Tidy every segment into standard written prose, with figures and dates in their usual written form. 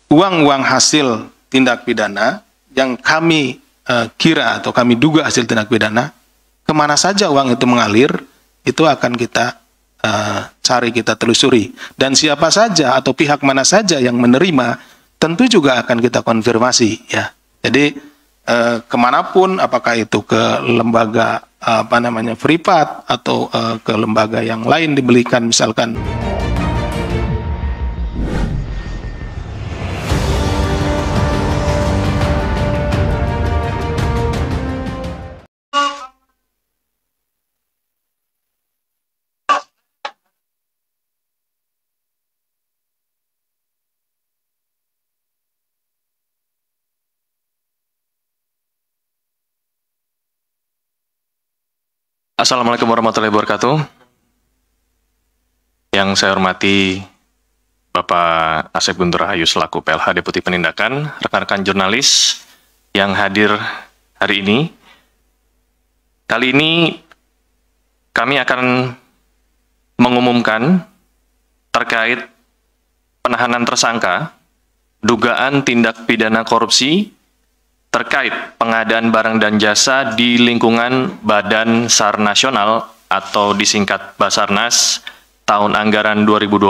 uang-uang hasil tindak pidana yang kami kira atau kami duga hasil tindak pidana, kemana saja uang itu mengalir, itu akan kita cari, kita telusuri. Dan siapa saja atau pihak mana saja yang menerima, tentu juga akan kita konfirmasi, ya. Jadi kemanapun, apakah itu ke lembaga privat atau ke lembaga yang lain dibelikan, misalkan. Assalamualaikum warahmatullahi wabarakatuh. Yang saya hormati Bapak Asep Guntur Rahayu selaku PLH Deputi Penindakan, rekan-rekan jurnalis yang hadir hari ini. Kali ini kami akan mengumumkan terkait penahanan tersangka dugaan tindak pidana korupsi terkait pengadaan barang dan jasa di lingkungan Badan SAR Nasional atau disingkat Basarnas tahun anggaran 2012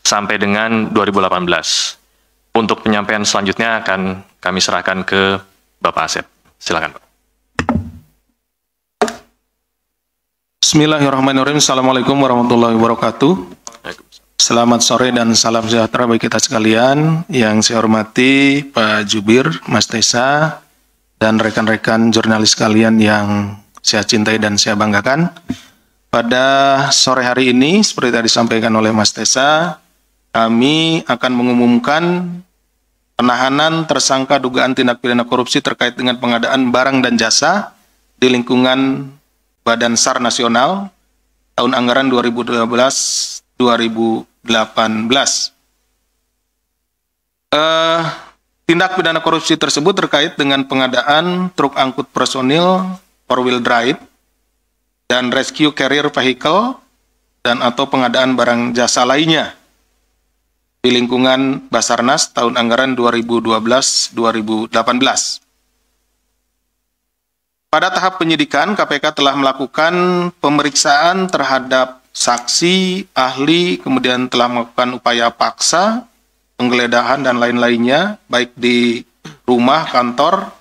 sampai dengan 2018. Untuk penyampaian selanjutnya akan kami serahkan ke Bapak Asep. Silakan, Pak. Bismillahirrahmanirrahim. Assalamualaikum warahmatullahi wabarakatuh. Selamat sore dan salam sejahtera bagi kita sekalian. Yang saya hormati Pak Jubir, Mas Tesa, dan rekan-rekan jurnalis sekalian yang saya cintai dan saya banggakan. Pada sore hari ini, seperti tadi disampaikan oleh Mas Tesa, kami akan mengumumkan penahanan tersangka dugaan tindak pidana korupsi terkait dengan pengadaan barang dan jasa di lingkungan Badan SAR Nasional tahun anggaran 2012-2018. Tindak pidana korupsi tersebut terkait dengan pengadaan truk angkut personil 4-wheel drive dan rescue carrier vehicle dan atau pengadaan barang jasa lainnya di lingkungan Basarnas tahun anggaran 2012-2018. Pada tahap penyidikan, KPK telah melakukan pemeriksaan terhadap saksi, ahli, kemudian telah melakukan upaya paksa, penggeledahan, dan lain-lainnya, baik di rumah, kantor,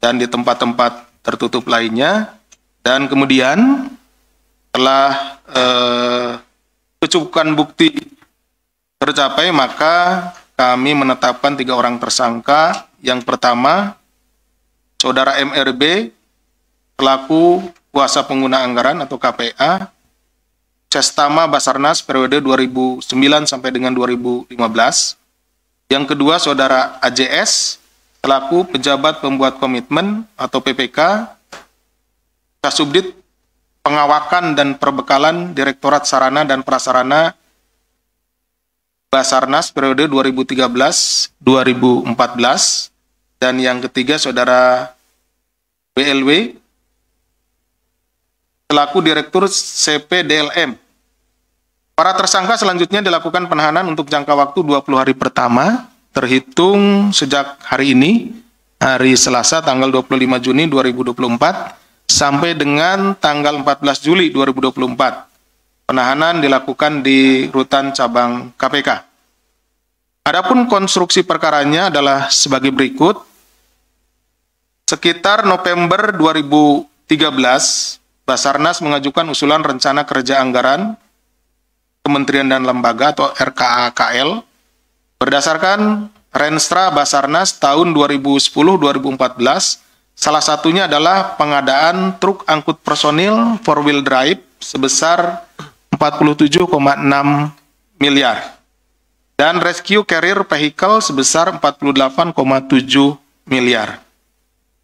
dan di tempat-tempat tertutup lainnya. Dan kemudian telah kecukupan bukti tercapai, maka kami menetapkan 3 orang tersangka. Yang pertama, Saudara MRB, pelaku kuasa pengguna anggaran atau KPA, Cestama Basarnas periode 2009 sampai dengan 2015. Yang kedua, Saudara AJS, selaku pejabat pembuat komitmen atau PPK, Kasubdit Pengawakan dan Perbekalan Direktorat Sarana dan Prasarana Basarnas periode 2013-2014. Dan yang ketiga, Saudara BLW, selaku Direktur CPDLM. Para tersangka selanjutnya dilakukan penahanan untuk jangka waktu 20 hari pertama, terhitung sejak hari ini, hari Selasa tanggal 25 Juni 2024, sampai dengan tanggal 14 Juli 2024. Penahanan dilakukan di Rutan Cabang KPK. Adapun konstruksi perkaranya adalah sebagai berikut. Sekitar November 2013, Basarnas mengajukan usulan rencana kerja anggaran Kementerian dan Lembaga atau RKAKL berdasarkan Renstra Basarnas tahun 2010-2014. Salah satunya adalah pengadaan truk angkut personil 4-wheel drive sebesar 47,6 miliar dan rescue carrier vehicle sebesar 48,7 miliar.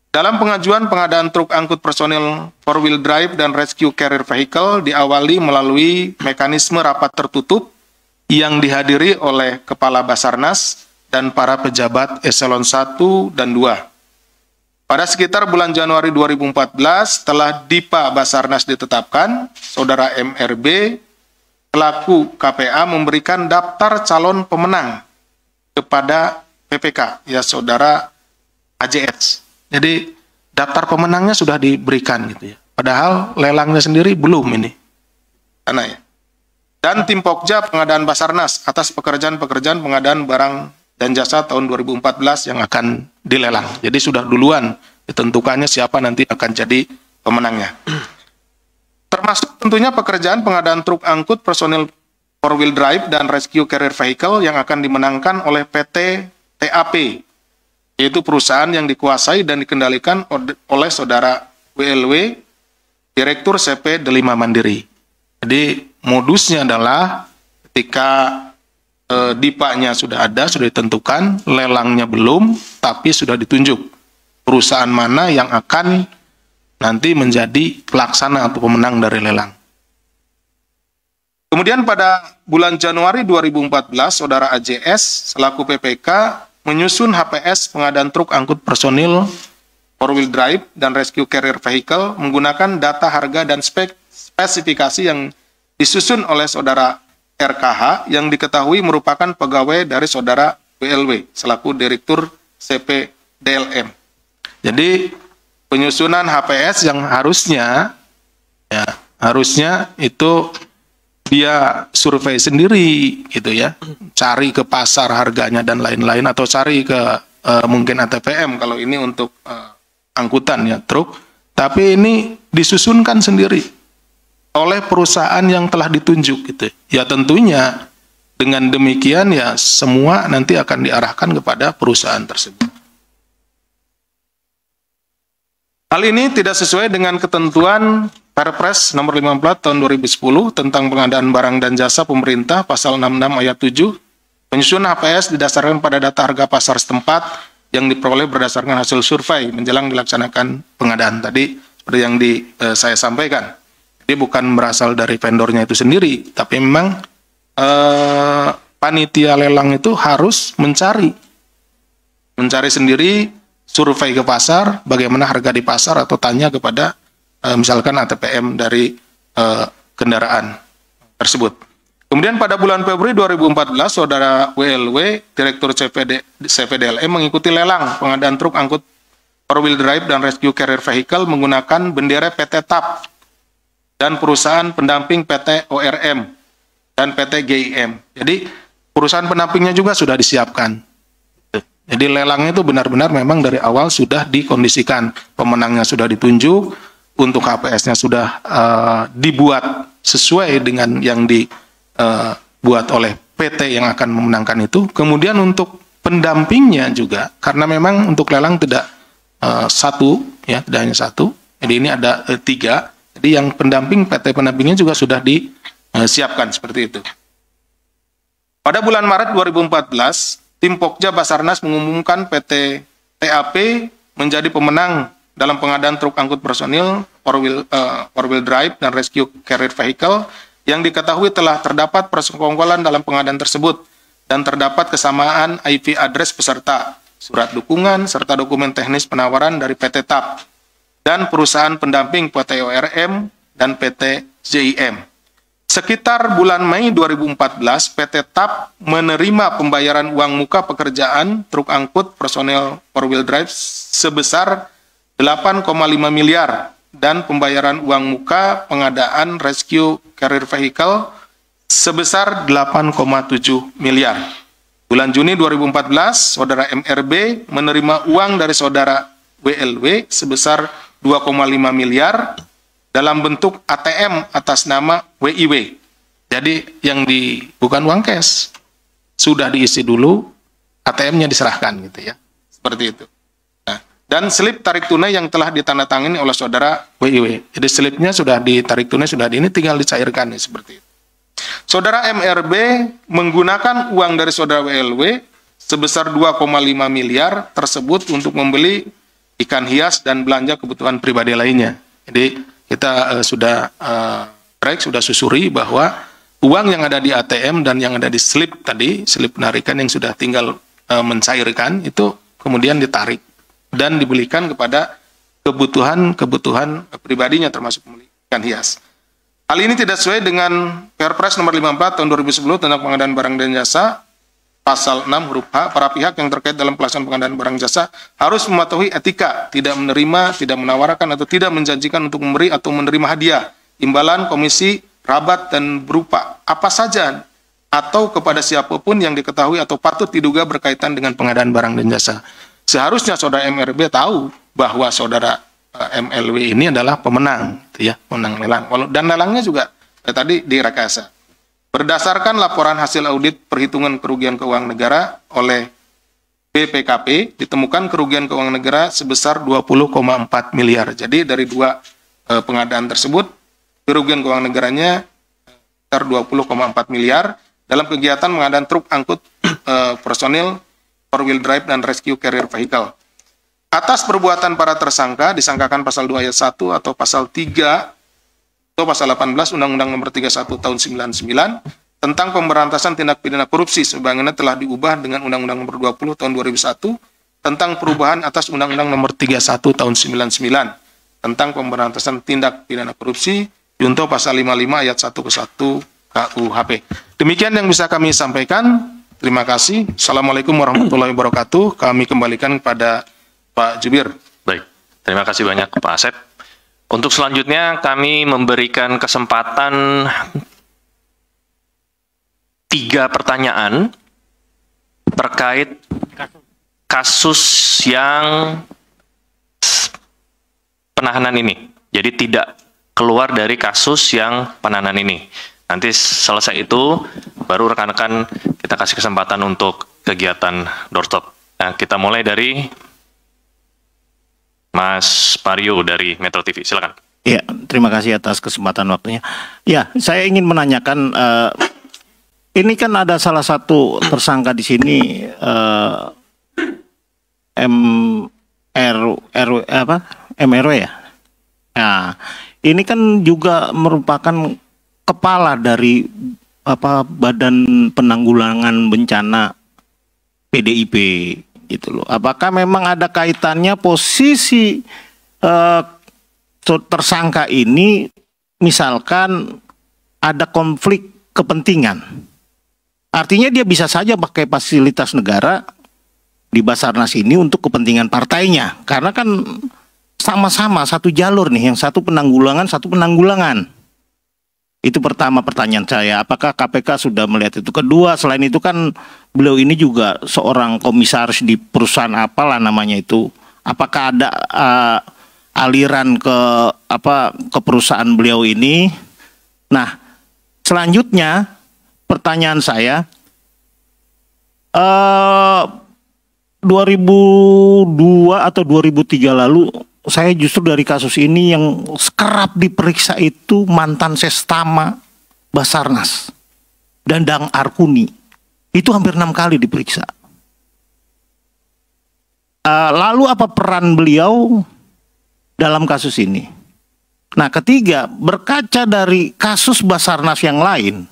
Dalam pengajuan pengadaan truk angkut personil 4-wheel drive dan rescue carrier vehicle diawali melalui mekanisme rapat tertutup yang dihadiri oleh Kepala Basarnas dan para pejabat eselon 1 dan 2. Pada sekitar bulan Januari 2014, setelah DIPA Basarnas ditetapkan, Saudara MRB, pelaku KPA memberikan daftar calon pemenang kepada PPK, ya saudara AJS. Jadi daftar pemenangnya sudah diberikan gitu ya. Padahal lelangnya sendiri belum ini. Karena ya. Dan tim Pokja pengadaan Basarnas atas pekerjaan-pekerjaan pengadaan barang dan jasa tahun 2014 yang akan dilelang. Jadi sudah duluan ditentukannya siapa nanti akan jadi pemenangnya. Termasuk tentunya pekerjaan pengadaan truk angkut personil 4-wheel drive dan rescue carrier vehicle yang akan dimenangkan oleh PT TAP, yaitu perusahaan yang dikuasai dan dikendalikan oleh saudara WLW, Direktur CP Delima Mandiri. Jadi modusnya adalah ketika DIPA-nya sudah ada, sudah ditentukan, lelangnya belum, tapi sudah ditunjuk perusahaan mana yang akan nanti menjadi pelaksana atau pemenang dari lelang. Kemudian pada bulan Januari 2014, saudara AJS selaku PPK menyusun HPS pengadaan truk angkut personil 4-wheel drive dan rescue carrier vehicle menggunakan data harga dan spesifikasi yang disusun oleh saudara RKH yang diketahui merupakan pegawai dari saudara WLW selaku Direktur CP DLM. Jadi penyusunan HPS yang harusnya itu dia survei sendiri gitu ya, cari ke pasar harganya dan lain-lain, atau cari ke mungkin ATPM kalau ini untuk angkutan ya truk, tapi ini disusunkan sendiri oleh perusahaan yang telah ditunjuk gitu ya. Tentunya dengan demikian ya semua nanti akan diarahkan kepada perusahaan tersebut. Hal ini tidak sesuai dengan ketentuan Perpres nomor 54 tahun 2010 tentang pengadaan barang dan jasa pemerintah pasal 66 ayat 7. Penyusunan HPS didasarkan pada data harga pasar setempat yang diperoleh berdasarkan hasil survei menjelang dilaksanakan pengadaan. Tadi seperti yang saya sampaikan. Jadi bukan berasal dari vendornya itu sendiri, tapi memang panitia lelang itu harus mencari sendiri, survei ke pasar, bagaimana harga di pasar, atau tanya kepada misalkan ATPM dari kendaraan tersebut. Kemudian pada bulan Februari 2014, saudara WLW, Direktur CPDLM mengikuti lelang pengadaan truk angkut 4-wheel drive dan rescue carrier vehicle menggunakan bendera PT TAP dan perusahaan pendamping PT ORM dan PT GIM. Jadi perusahaan pendampingnya juga sudah disiapkan. Jadi lelangnya itu benar-benar memang dari awal sudah dikondisikan, pemenangnya sudah ditunjuk, untuk HPS-nya sudah dibuat sesuai dengan yang dibuat oleh PT yang akan memenangkan itu. Kemudian untuk pendampingnya juga, karena memang untuk lelang tidak satu, ya tidak hanya satu. Jadi ini ada 3. Jadi yang pendamping, PT pendampingnya juga sudah disiapkan seperti itu. Pada bulan Maret 2014, tim Pokja Basarnas mengumumkan PT TAP menjadi pemenang dalam pengadaan truk angkut personil 4-wheel drive dan rescue carrier vehicle yang diketahui telah terdapat persekongkolan dalam pengadaan tersebut dan terdapat kesamaan IP address peserta, surat dukungan, serta dokumen teknis penawaran dari PT TAP dan perusahaan pendamping PT ORM dan PT GIM. Sekitar bulan Mei 2014, PT TAP menerima pembayaran uang muka pekerjaan truk angkut personil 4-wheel drive sebesar 8,5 miliar dan pembayaran uang muka pengadaan rescue carrier vehicle sebesar 8,7 miliar. Bulan Juni 2014, saudara MRB menerima uang dari saudara WLW sebesar 2,5 miliar dalam bentuk ATM atas nama WIW. Jadi yang bukan uang cash, sudah diisi dulu, ATM-nya diserahkan gitu ya. Seperti itu. Dan slip tarik tunai yang telah ditandatangani oleh saudara WIW. Jadi slipnya sudah ditarik tunai, sudah ini tinggal dicairkan nih, seperti itu. Saudara MRB menggunakan uang dari saudara WLW sebesar 2,5 miliar tersebut untuk membeli ikan hias dan belanja kebutuhan pribadi lainnya. Jadi kita sudah susuri bahwa uang yang ada di ATM dan yang ada di slip tadi, slip penarikan yang sudah tinggal mencairkan, itu kemudian ditarik dan dibelikan kepada kebutuhan pribadinya termasuk membeli ikan hias. Hal ini tidak sesuai dengan Perpres nomor 54 tahun 2010 tentang pengadaan barang dan jasa Pasal 6 huruf H, para pihak yang terkait dalam pelaksanaan pengadaan barang jasa harus mematuhi etika, tidak menerima, tidak menawarkan, atau tidak menjanjikan untuk memberi atau menerima hadiah, imbalan, komisi, rabat, dan berupa apa saja atau kepada siapapun yang diketahui atau patut diduga berkaitan dengan pengadaan barang dan jasa. Seharusnya saudara MRB tahu bahwa saudara MLW ini adalah pemenang, gitu ya, pemenang lelang. Dan lelangnya juga tadi direkayasa. Berdasarkan laporan hasil audit perhitungan kerugian keuangan negara oleh BPKP, ditemukan kerugian keuangan negara sebesar 20,4 miliar. Jadi dari dua pengadaan tersebut, kerugian keuangan negaranya sekitar 20,4 miliar dalam kegiatan pengadaan truk angkut personil, four-wheel drive, dan rescue carrier vehicle. Atas perbuatan para tersangka disangkakan pasal 2 ayat 1 atau pasal 3 atau pasal 18 Undang-Undang Nomor 31 Tahun 99 tentang pemberantasan tindak pidana korupsi sebagaimana telah diubah dengan Undang-Undang Nomor 20 Tahun 2001 tentang perubahan atas Undang-Undang Nomor 31 Tahun 99 tentang pemberantasan tindak pidana korupsi junto pasal 55 ayat 1 ke 1 KUHP. Demikian yang bisa kami sampaikan. Terima kasih. Assalamualaikum warahmatullahi wabarakatuh. Kami kembalikan kepada Pak Jubir. Baik, terima kasih banyak Pak Asep. Untuk selanjutnya kami memberikan kesempatan 3 pertanyaan terkait kasus yang penahanan ini. Jadi tidak keluar dari kasus yang penahanan ini. Nanti selesai itu baru rekan-rekan kita kasih kesempatan untuk kegiatan doorstop. Nah, kita mulai dari Mas Mario dari Metro TV, silakan. Ya, terima kasih atas kesempatan waktunya. Ya, saya ingin menanyakan, ini kan ada salah satu tersangka di sini, MRW ya. Nah, ini kan juga merupakan kepala dari Badan Penanggulangan Bencana PDIP. Gitu loh. Apakah memang ada kaitannya posisi tersangka ini misalkan ada konflik kepentingan? Artinya dia bisa saja pakai fasilitas negara di Basarnas ini untuk kepentingan partainya. Karena kan sama-sama satu jalur nih, yang satu penanggulangan. Itu pertama pertanyaan saya, apakah KPK sudah melihat itu? Kedua, selain itu kan beliau ini juga seorang komisaris di perusahaan apalah namanya itu. Apakah ada aliran ke perusahaan beliau ini? Nah, selanjutnya pertanyaan saya, 2002 atau 2003 lalu saya justru dari kasus ini yang kerap diperiksa itu mantan Sestama Basarnas, Dandang Arkuni. Itu hampir 6 kali diperiksa. Lalu apa peran beliau dalam kasus ini? Nah, ketiga, berkaca dari kasus Basarnas yang lain,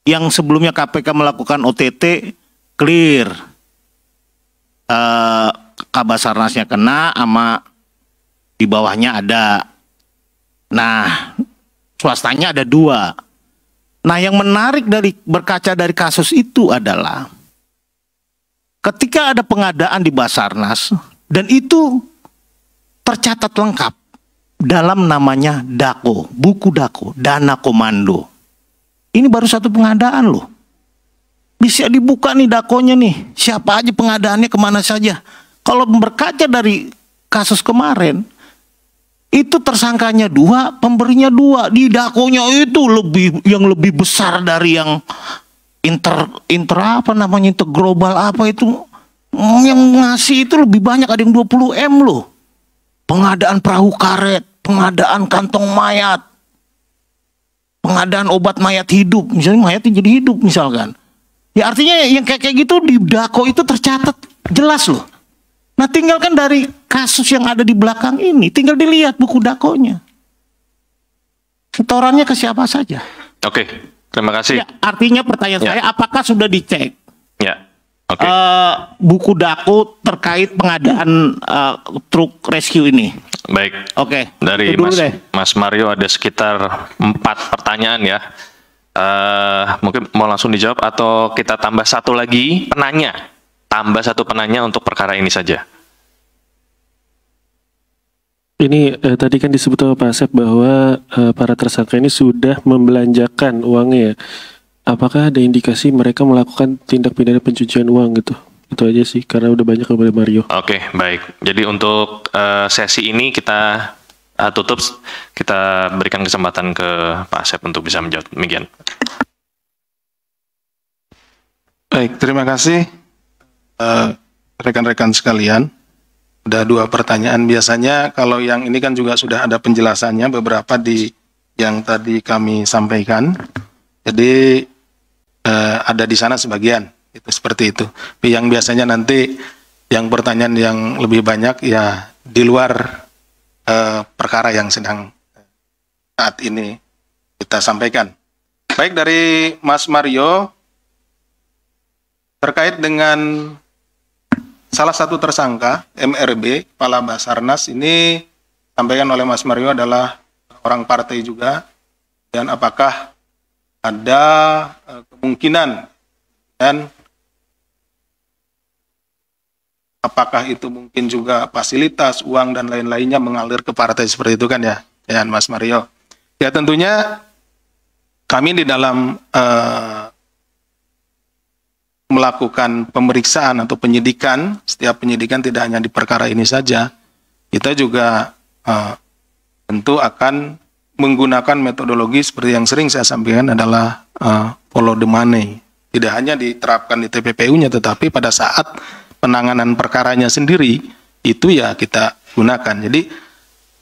yang sebelumnya KPK melakukan OTT, clear. Kabasarnasnya kena, sama di bawahnya ada. Nah, swastanya ada 2. Nah, yang menarik berkaca dari kasus itu adalah ketika ada pengadaan di Basarnas dan itu tercatat lengkap dalam namanya DAKO, buku DAKO, Dana Komando. Ini baru satu pengadaan loh. Bisa dibuka nih dakonya nih, siapa aja pengadaannya, kemana saja. Kalau berkaca dari kasus kemarin, itu tersangkanya 2, pemberinya 2. Di dakonya itu yang lebih besar dari yang interglobal apa itu. Yang ngasih itu lebih banyak, ada yang 20 M loh. Pengadaan perahu karet, pengadaan kantong mayat, pengadaan obat mayat hidup, misalnya mayatnya jadi hidup misalkan. Ya artinya yang kayak gitu di dako itu tercatat jelas loh. Nah, tinggalkan dari kasus yang ada di belakang ini, tinggal dilihat buku dakonya. Setorannya ke siapa saja. Oke, terima kasih. Ya, artinya pertanyaan saya, apakah sudah dicek? Ya, oke. Buku dako terkait pengadaan truk rescue ini. Baik. Oke. Dari Mas Mario ada sekitar 4 pertanyaan ya. Mungkin mau langsung dijawab atau kita tambah satu lagi penanya? Tambah satu penanya untuk perkara ini saja. Ini tadi kan disebut sama Pak Asep bahwa para tersangka ini sudah membelanjakan uangnya. Apakah ada indikasi mereka melakukan tindak pidana pencucian uang gitu? Itu aja sih, karena udah banyak kepada Mario. Oke, baik. Jadi untuk sesi ini kita tutup, kita berikan kesempatan ke Pak Asep untuk bisa menjawab. Demikian. Baik, terima kasih rekan-rekan sekalian. Ada 2 pertanyaan. Biasanya kalau yang ini kan juga sudah ada penjelasannya beberapa di yang tadi kami sampaikan. Jadi ada di sana sebagian. Itu seperti itu. Tapi yang biasanya nanti yang pertanyaan yang lebih banyak ya di luar perkara yang sedang saat ini kita sampaikan. Baik, dari Mas Mario terkait dengan salah satu tersangka MRB, Kepala Basarnas, ini sampaikan oleh Mas Mario adalah orang partai juga, dan apakah ada kemungkinan dan apakah itu mungkin juga fasilitas, uang, dan lain-lainnya mengalir ke partai seperti itu kan ya, Mas Mario. Ya tentunya kami di dalam melakukan pemeriksaan atau penyidikan, setiap penyidikan tidak hanya di perkara ini saja, kita juga tentu akan menggunakan metodologi seperti yang sering saya sampaikan adalah follow the money. Tidak hanya diterapkan di TPPU-nya, tetapi pada saat penanganan perkaranya sendiri, itu ya kita gunakan. Jadi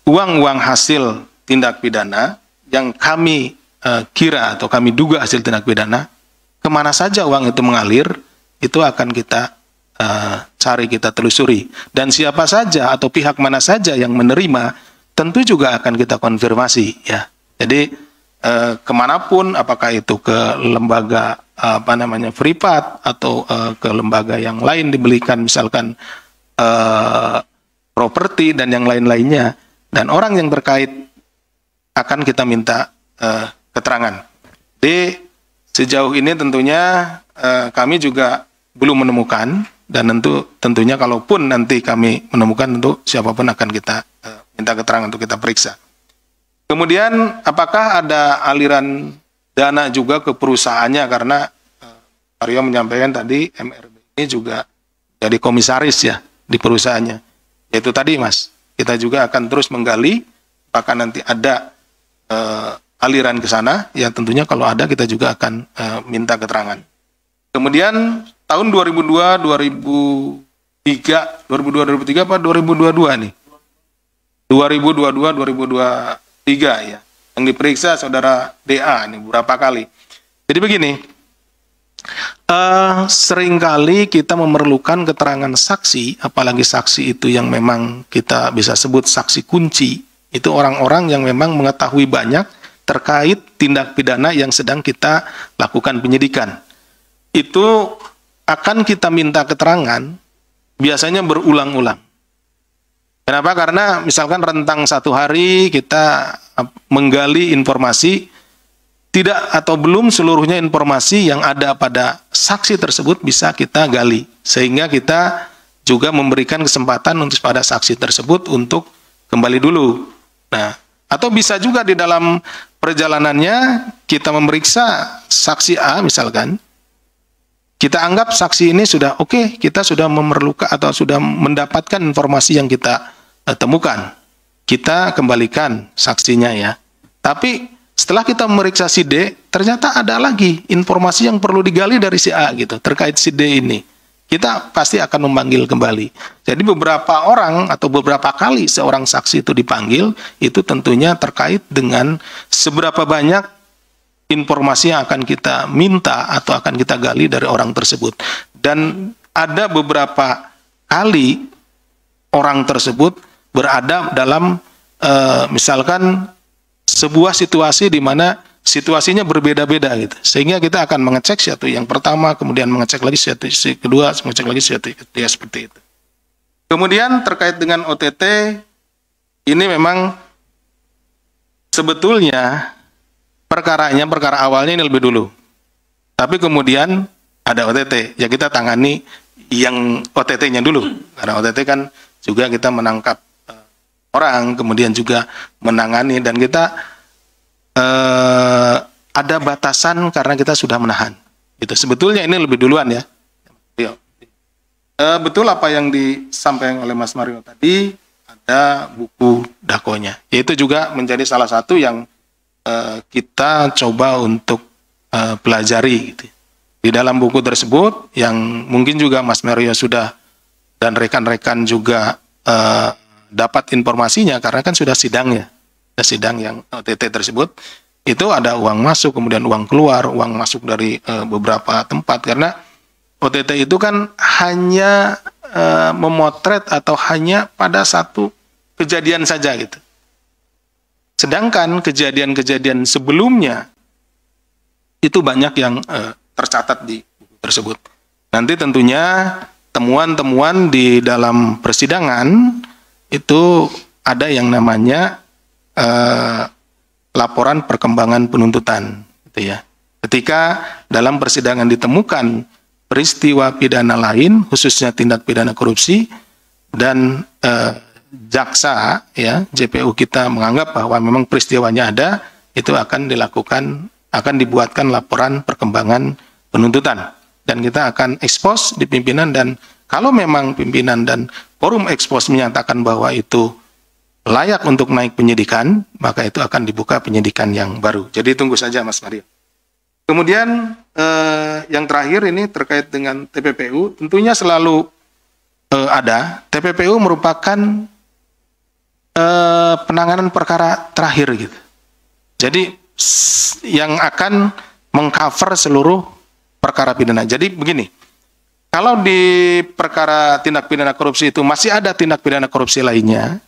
uang-uang hasil tindak pidana yang kami kira atau kami duga hasil tindak pidana, kemana saja uang itu mengalir, itu akan kita cari, kita telusuri. Dan siapa saja atau pihak mana saja yang menerima, tentu juga akan kita konfirmasi ya. Jadi kemanapun, apakah itu ke lembaga privat atau ke lembaga yang lain dibelikan misalkan properti dan yang lain-lainnya, dan orang yang terkait akan kita minta keterangan. Jadi sejauh ini tentunya kami juga belum menemukan, dan tentunya kalaupun nanti kami menemukan, tentu siapapun akan kita minta keterangan untuk kita periksa. Kemudian apakah ada aliran dana juga ke perusahaannya, karena Mario menyampaikan tadi MRB ini juga jadi komisaris ya di perusahaannya. Yaitu tadi Mas, kita juga akan terus menggali apakah nanti ada aliran ke sana, ya tentunya kalau ada kita juga akan minta keterangan. Kemudian tahun 2002, 2003 apa 2022 nih? 2022-2023 ya. Yang diperiksa saudara DA ini berapa kali. Jadi begini, seringkali kita memerlukan keterangan saksi, apalagi saksi itu yang memang kita bisa sebut saksi kunci. Itu orang-orang yang memang mengetahui banyak terkait tindak pidana yang sedang kita lakukan penyidikan. Itu akan kita minta keterangan biasanya berulang-ulang. Kenapa? Karena misalkan rentang 1 hari kita menggali informasi, tidak atau belum seluruhnya informasi yang ada pada saksi tersebut bisa kita gali. Sehingga kita juga memberikan kesempatan untuk pada saksi tersebut untuk kembali dulu. Nah, atau bisa juga di dalam perjalanannya kita memeriksa saksi A misalkan, kita anggap saksi ini sudah oke, kita sudah memerlukan atau sudah mendapatkan informasi yang kita temukan. Kita kembalikan saksinya ya. Tapi setelah kita memeriksa si D, ternyata ada lagi informasi yang perlu digali dari si A gitu, terkait si D ini. Kita pasti akan memanggil kembali. Jadi beberapa orang atau beberapa kali seorang saksi itu dipanggil, itu tentunya terkait dengan seberapa banyak informasi yang akan kita minta atau akan kita gali dari orang tersebut. Dan ada beberapa kali orang tersebut berada dalam misalkan sebuah situasi di mana situasinya berbeda-beda gitu. Sehingga kita akan mengecek satu yang pertama, kemudian mengecek lagi satu kedua, mengecek lagi satu ya, seperti itu. Kemudian terkait dengan OTT, ini memang sebetulnya perkara awalnya ini lebih dulu. Tapi kemudian ada OTT, ya kita tangani yang OTT-nya dulu. Karena OTT kan juga kita menangkap orang, kemudian juga menangani, dan kita ada batasan karena kita sudah menahan. Itu sebetulnya ini lebih duluan ya. Betul apa yang disampaikan oleh Mas Mario tadi, ada buku dakonya. Itu juga menjadi salah satu yang kita coba untuk pelajari gitu. Di dalam buku tersebut yang mungkin juga Mas Mario sudah dan rekan-rekan juga dapat informasinya karena kan sudah sidang ya. Sidang yang OTT tersebut itu ada uang masuk, kemudian uang keluar, uang masuk dari beberapa tempat, karena OTT itu kan hanya memotret atau hanya pada satu kejadian saja gitu. Sedangkan kejadian-kejadian sebelumnya itu banyak yang tercatat di buku tersebut. Nanti tentunya temuan-temuan di dalam persidangan itu ada yang namanya laporan perkembangan penuntutan, gitu ya. Ketika dalam persidangan ditemukan peristiwa pidana lain, khususnya tindak pidana korupsi, dan jaksa, ya, JPU kita menganggap bahwa memang peristiwanya ada, itu akan dibuatkan laporan perkembangan penuntutan, dan kita akan ekspos di pimpinan, dan kalau memang pimpinan dan forum ekspos menyatakan bahwa itu layak untuk naik penyidikan, maka itu akan dibuka penyidikan yang baru. Jadi tunggu saja Mas Mario. Kemudian yang terakhir ini terkait dengan TPPU, tentunya selalu ada. TPPU merupakan penanganan perkara terakhir gitu. Jadi yang akan mengcover seluruh perkara pidana. Jadi begini, kalau di perkara tindak pidana korupsi itu masih ada tindak pidana korupsi lainnya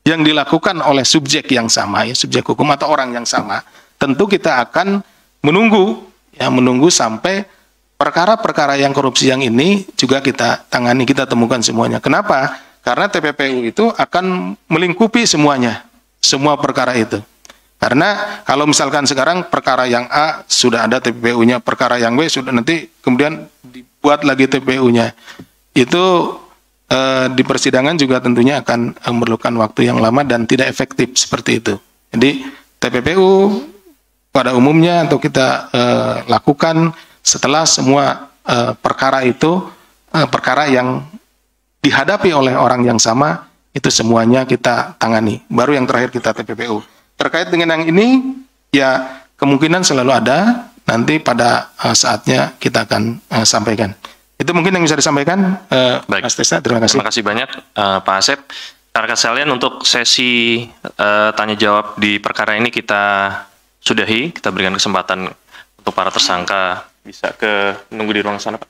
yang dilakukan oleh subjek yang sama, ya, subjek hukum atau orang yang sama, tentu kita akan menunggu sampai perkara-perkara yang korupsi yang ini juga kita tangani, kita temukan semuanya. Kenapa? Karena TPPU itu akan melingkupi semuanya, semua perkara itu. Karena kalau misalkan sekarang perkara yang A sudah ada TPPU-nya, perkara yang B sudah, nanti kemudian dibuat lagi TPPU-nya. Itu di persidangan juga tentunya akan memerlukan waktu yang lama dan tidak efektif seperti itu. Jadi TPPU pada umumnya untuk kita lakukan setelah semua perkara itu, perkara yang dihadapi oleh orang yang sama, itu semuanya kita tangani. Baru yang terakhir kita TPPU. Terkait dengan yang ini, ya kemungkinan selalu ada, nanti pada saatnya kita akan sampaikan. Itu mungkin yang bisa disampaikan. Baik. Mas Tesa, terima kasih. Terima kasih banyak Pak Asep. Rekan sekalian, untuk sesi tanya jawab di perkara ini kita sudahi. Kita berikan kesempatan untuk para tersangka bisa menunggu di ruang sana, Pak.